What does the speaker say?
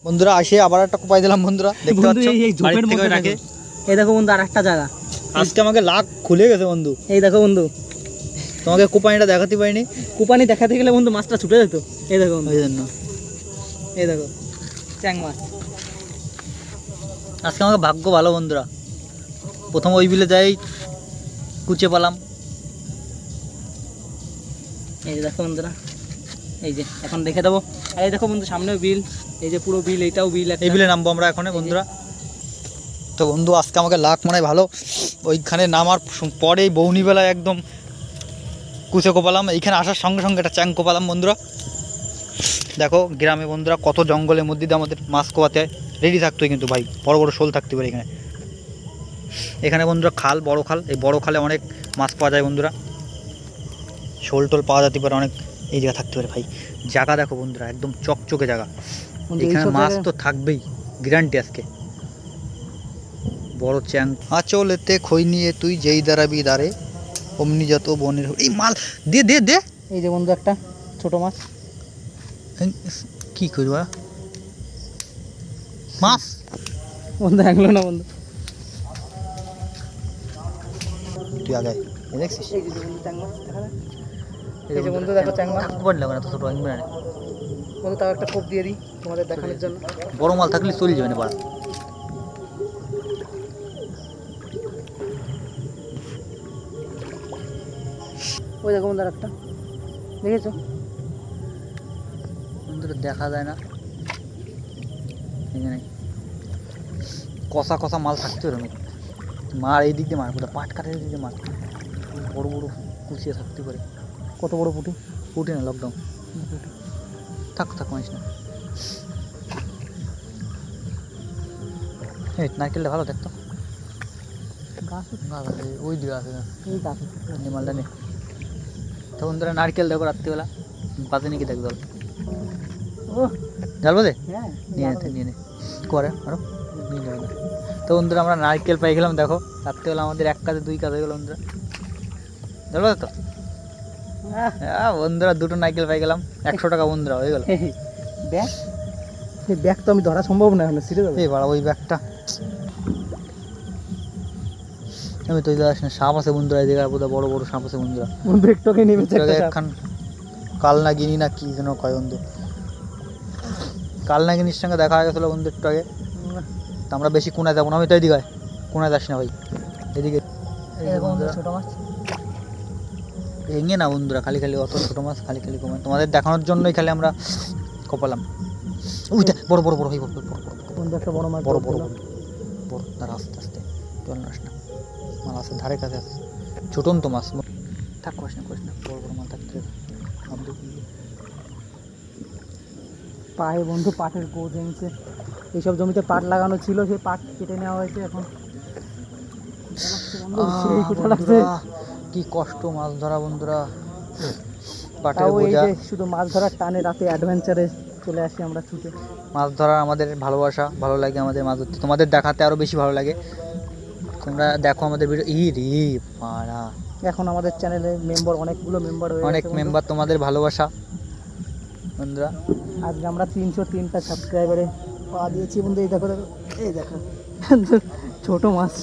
বন্ধুরা আসে আবার একটা কোপাই দিলাম বন্ধুরা, দেখতে পাচ্ছ এই ঝোপের মধ্যে রাখে। এই দেখো বন্ধু আর একটা জায়গা, আজকে আমাকে লাখ খুলে গেছে বন্ধু। এই দেখো বন্ধু, তোমাকে কোপানিটা দেখাতে পারিনি। কোপানি দেখাতে গেলে বন্ধু মাছটা ছুটে যেত। এই দেখো বন্ধু, ওই জন্য এই দেখো চ্যাং মাছ। আজকে আমাকে ভাগ্য ভালো বন্ধুরা, প্রথম ওই বিলে যাই কুচে পেলাম। এই যে দেখো বন্ধুরা, এই যে এখন দেখে দেবো। আর এই দেখো বন্ধু সামনেও বিল, এই যে পুরো বিল, এইটাও বিল। এই বিলে নামবো আমরা এখন বন্ধুরা। তো বন্ধু আজকে আমাকে লাখ মনে হয় ভালো, ওইখানে নামার পরেই বৌনিবেলায় একদম কুচে কোপালাম। এইখানে আসার সঙ্গে সঙ্গে একটা চ্যাং কোপালাম বন্ধুরা। দেখো গ্রামে বন্ধুরা কত জঙ্গলের মধ্যে দিয়ে আমাদের মাছ কোপাতে হয়, রেডি থাকতে হয় কিন্তু ভাই, বড় বড় শোল থাকতে পারে এখানে। এখানে বন্ধুরা খাল, বড় খাল, এই বড় খালে অনেক মাছ পাওয়া যায় বন্ধুরা, শোল টোল পাওয়া যেতে পারে অনেক, এই জায়গা থাকতে পারে ভাই। জায়গা দেখো বন্ধুরা একদম চকচকে জায়গা, এখানে মাছ তো থাকবেই গ্যারান্টি। আজকে বড় চ্যাং। আঁচলেতে খই নিয়ে তুই যেই দাঁড়াবি দাঁড়ে, অমনি যত বনের। এই মাল দে দে দে। এই যে বন্ধু একটা ছোট মাছ। কি করবা মাছ বন্ধু আগলো না বন্ধু, তুই আগে দেখছিস। এই যে বন্ধু চ্যাং মাছ দেখা যায়। এই যে বন্ধু দেখো চ্যাং মাছ। পড়লে না তো ছোট বন্ধু তাও একটা কোপ দিয়ে দিই তোমাদের দেখানোর জন্য। বড় মাল থাকলে চলে যাবে না। ওই দেখো বন্ধু একটা দেখেছো বন্ধুরা, দেখা যায় না এখানে কষা কষা মাল থাকতে পারে। মার এই দিক দিয়ে মার, কোথাও পাট কাটার দিক দিয়ে মার, বড় বড় কুচিয়ে থাকতে পারে। কত বড় পুঁটি? পুঁটি না, লকডাউন। থাক থাক মানিস না। এই নারকেলটা ভালো দেখতো, ওই দিকে আছে মালটা নেই। তো বন্ধুরা নারকেল দেখো রাত্রিবেলা পাতে নাকি দেখ জল, জ্বালবো দে নিয়ে নিয়ে নে করে আরো নিয়ে যাবে না। তো বন্ধুরা আমরা নারকেল পাই গেলাম, দেখো রাত্রিবেলা আমাদের এক কাজে দুই কাজ হয়ে গেল বন্ধুরা। জ্বালবো তো বন্ধুরা, দুটো নারকেল পাই গেলাম, 100 টাকা বন্ধুরা হয়ে গেল। ব্যাগ, এই ব্যাগ তো আমি ধরা সম্ভব না এখন, ছিঁড়ে যাবে। এই বাড়া ওই ব্যাগটা আমি তো যাস না। সাপ আছে বন্ধুরা, এই জায়গায় বোধহয় বড় বড় সাপ আছে বন্ধুরা। বন্ধু একটুকে নেমেছে একখান কালনাগিনি না কি যেন কয় বন্ধু, কালনাগিনির সঙ্গে দেখা হয়ে গেছিলো বন্ধু একটু আগে। তো আমরা বেশি কোনায় যাবো না, আমি তো এদিকে কোনায় যাস না ভাই, এদিকে ছোট মাছ ভেঙে না বন্ধুরা, খালি খালি অত ছোটো মাছ খালি খালি কমায় তোমাদের দেখানোর জন্যই খালি আমরা কপালাম। ওইটা বড় বড় বড় বন্ধু একটা বড় মাছ, বড় বড় বড় তার আস্তে আস্তে জল নাস না, মাল আছে ধারে কাছে আছে, ছোটন তো মাছ থাক, করিস না বড় বড় মাল থাকতে পায়ে বন্ধু পাটের গোদ ভেঙেছে। এইসব জমিতে পাট লাগানো ছিল, সেই পাট কেটে নেওয়া হয়েছে। এখন কি কষ্ট মাছ ধরা বন্ধুরা, পাটের বোঝা। শুধু মাছ ধরার টানে রাতে অ্যাডভেঞ্চারে চলে আসি আমরা ছুটে। মাছ ধরার আমাদের ভালোবাসা, ভালো লাগে আমাদের মাছ ধরতে, তোমাদের দেখাতে আরও বেশি ভালো লাগে। তোমরা দেখো আমাদের ভিডিও। পাড়া এখন আমাদের চ্যানেলে মেম্বার অনেকগুলো মেম্বার হয়ে অনেক মেম্বার, তোমাদের ভালোবাসা বন্ধুরা। আজকে আমরা 303টা সাবস্ক্রাইবারে পা দিয়েছি বন্ধু। এই দেখো এই দেখো ছোট মাছ।